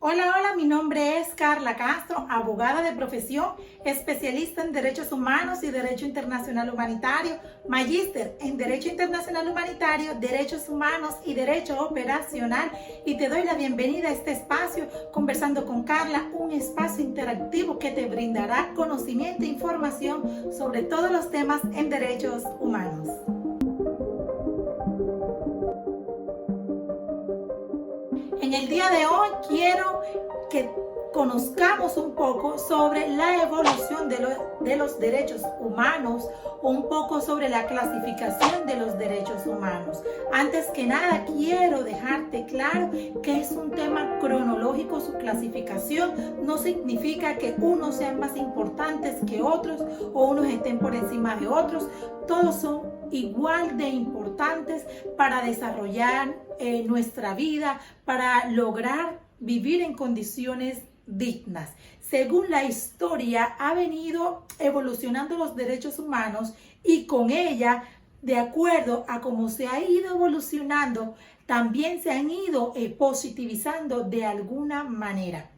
Hola, hola, mi nombre es Carla Castro, abogada de profesión, especialista en Derechos Humanos y Derecho Internacional Humanitario, magíster en Derecho Internacional Humanitario, Derechos Humanos y Derecho Operacional, y te doy la bienvenida a este espacio, Conversando con Carla, un espacio interactivo que te brindará conocimiento e información sobre todos los temas en derechos humanos. En el día de hoy quiero que conozcamos un poco sobre la evolución de los derechos humanos, un poco sobre la clasificación de los derechos humanos. Antes que nada, quiero dejarte claro que es un tema cronológico. Su clasificación no significa que unos sean más importantes que otros o unos estén por encima de otros. Todos son igual de importantes para desarrollar nuestra vida, para lograr vivir en condiciones dignas. Según la historia, ha venido evolucionando los derechos humanos y con ella, de acuerdo a cómo se ha ido evolucionando, también se han ido positivizando de alguna manera.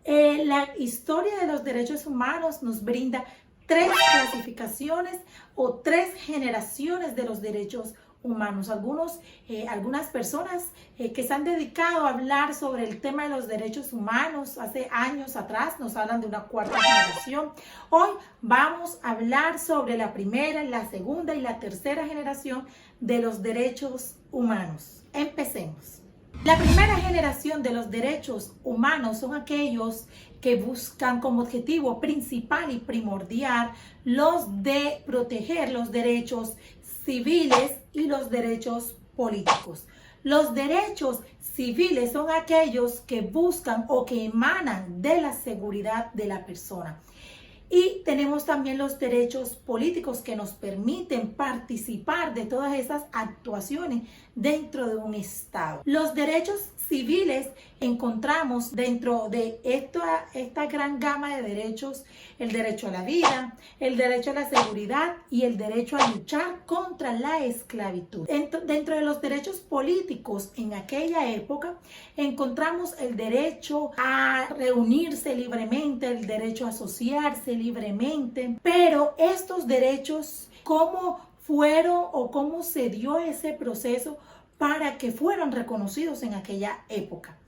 La historia de los derechos humanos nos brinda tres clasificaciones o tres generaciones de los derechos humanos. Algunas personas que se han dedicado a hablar sobre el tema de los derechos humanos hace años atrás nos hablan de una cuarta generación. Hoy vamos a hablar sobre la primera, la segunda y la tercera generación de los derechos humanos. Empecemos. La primera generación de los derechos humanos son aquellos que buscan como objetivo principal y primordial los de proteger los derechos civiles y los derechos políticos. Los derechos civiles son aquellos que buscan o que emanan de la seguridad de la persona. Y tenemos también los derechos políticos que nos permiten participar de todas esas actuaciones dentro de un Estado. Los derechos civiles encontramos dentro de esta gran gama de derechos: el derecho a la vida, el derecho a la seguridad y el derecho a luchar contra la esclavitud. Dentro de los derechos políticos en aquella época encontramos el derecho a reunirse libremente, el derecho a asociarse libremente, pero estos derechos, ¿cómo fueron o cómo se dio ese proceso para que fueran reconocidos en aquella época?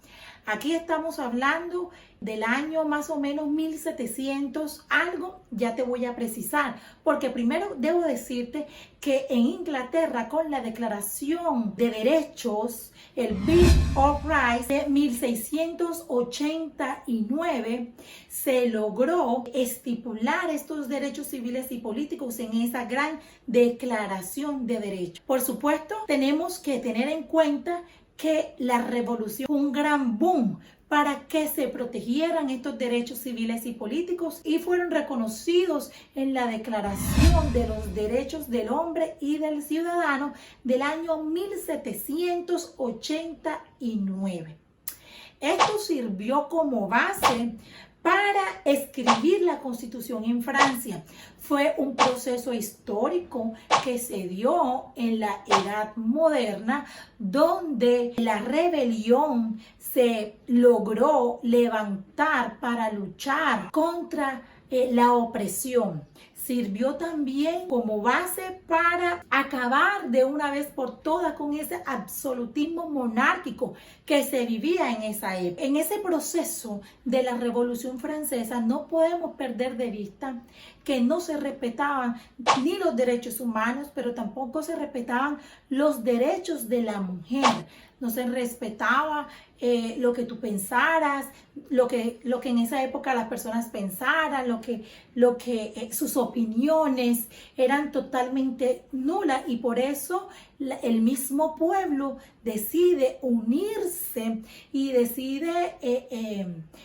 Aquí estamos hablando del año más o menos 1700 algo, ya te voy a precisar, porque primero debo decirte que en Inglaterra, con la Declaración de Derechos, el Bill of Rights de 1689, se logró estipular estos derechos civiles y políticos en esa gran Declaración de Derechos. Por supuesto, tenemos que tener en cuenta que la revolución fue un gran boom para que se protegieran estos derechos civiles y políticos y fueron reconocidos en la Declaración de los Derechos del Hombre y del Ciudadano del año 1789. Esto sirvió como base para escribir la Constitución en Francia. Fue un proceso histórico que se dio en la Edad Moderna, donde la rebelión se logró levantar para luchar contra la opresión. Sirvió también como base para acabar de una vez por todas con ese absolutismo monárquico que se vivía en esa época. En ese proceso de la Revolución Francesa no podemos perder de vista que no se respetaban ni los derechos humanos, pero tampoco se respetaban los derechos de la mujer. No se respetaba lo que tú pensaras, lo que en esa época las personas pensaran, sus opiniones eran totalmente nulas, y por eso el mismo pueblo decide unirse y decide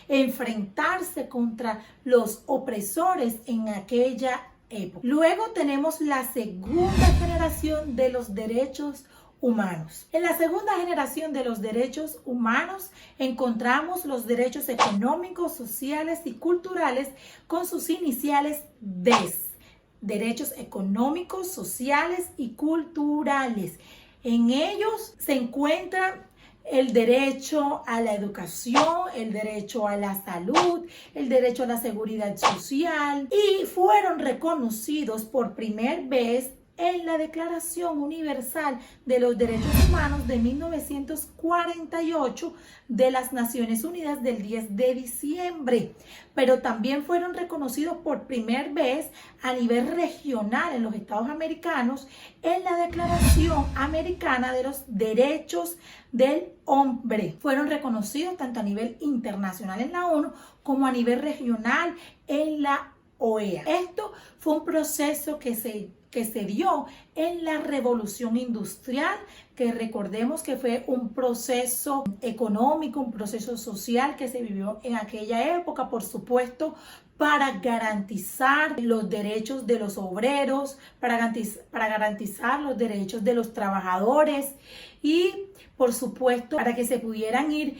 enfrentarse contra los opresores en aquella época. Luego tenemos la segunda generación de los derechos humanos. En la segunda generación de los derechos humanos encontramos los derechos económicos, sociales y culturales con sus iniciales DES. Derechos económicos, sociales y culturales. En ellos se encuentran el derecho a la educación, el derecho a la salud, el derecho a la seguridad social y fueron reconocidos por primera vez en la Declaración Universal de los Derechos Humanos de 1948 de las Naciones Unidas del 10 de diciembre, pero también fueron reconocidos por primera vez a nivel regional en los Estados Americanos en la Declaración Americana de los Derechos del Hombre. Fueron reconocidos tanto a nivel internacional en la ONU como a nivel regional en la OEA. Esto fue un proceso que se dio en la Revolución Industrial, que recordemos que fue un proceso económico, un proceso social que se vivió en aquella época, por supuesto, para garantizar los derechos de los obreros, para garantizar los derechos de los trabajadores y, por supuesto, para que se pudieran ir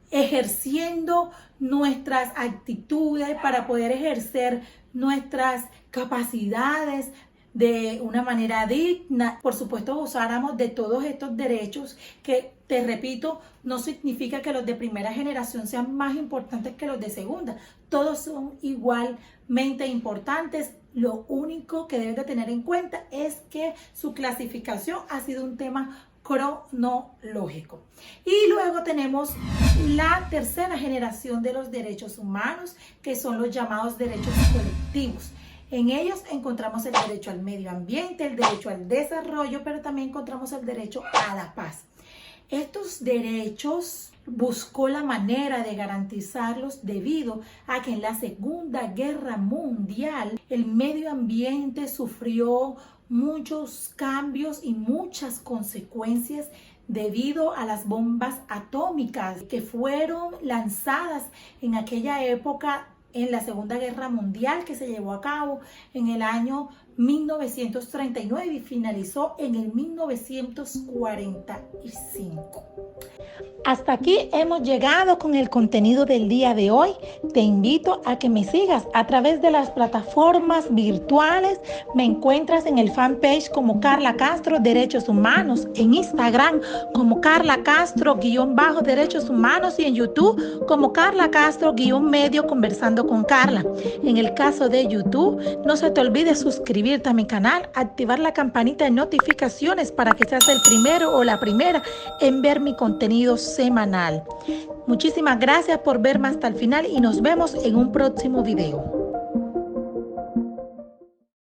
ejerciendo nuestras actitudes, para poder ejercer nuestras capacidades de una manera digna. Por supuesto, gozáramos de todos estos derechos que, te repito, no significa que los de primera generación sean más importantes que los de segunda. Todos son igualmente importantes. Lo único que debes de tener en cuenta es que su clasificación ha sido un tema cronológico. Y luego tenemos la tercera generación de los derechos humanos, que son los llamados derechos colectivos. En ellos encontramos el derecho al medio ambiente, el derecho al desarrollo, pero también encontramos el derecho a la paz. Estos derechos buscó la manera de garantizarlos debido a que en la Segunda Guerra Mundial el medio ambiente sufrió muchos cambios y muchas consecuencias debido a las bombas atómicas que fueron lanzadas en aquella época en la Segunda Guerra Mundial, que se llevó a cabo en el año 1939 y finalizó en el 1945. Hasta aquí hemos llegado con el contenido del día de hoy. Te invito a que me sigas a través de las plataformas virtuales. Me encuentras en el fanpage como Carla Castro Derechos Humanos, en Instagram como Carla Castro_Derechos Humanos y en YouTube como Carla Castro_Medio Conversando con Carla. En el caso de YouTube, no se te olvide suscribirte a mi canal, activar la campanita de notificaciones para que seas el primero o la primera en ver mi contenido semanal. Muchísimas gracias por verme hasta el final y nos vemos en un próximo video.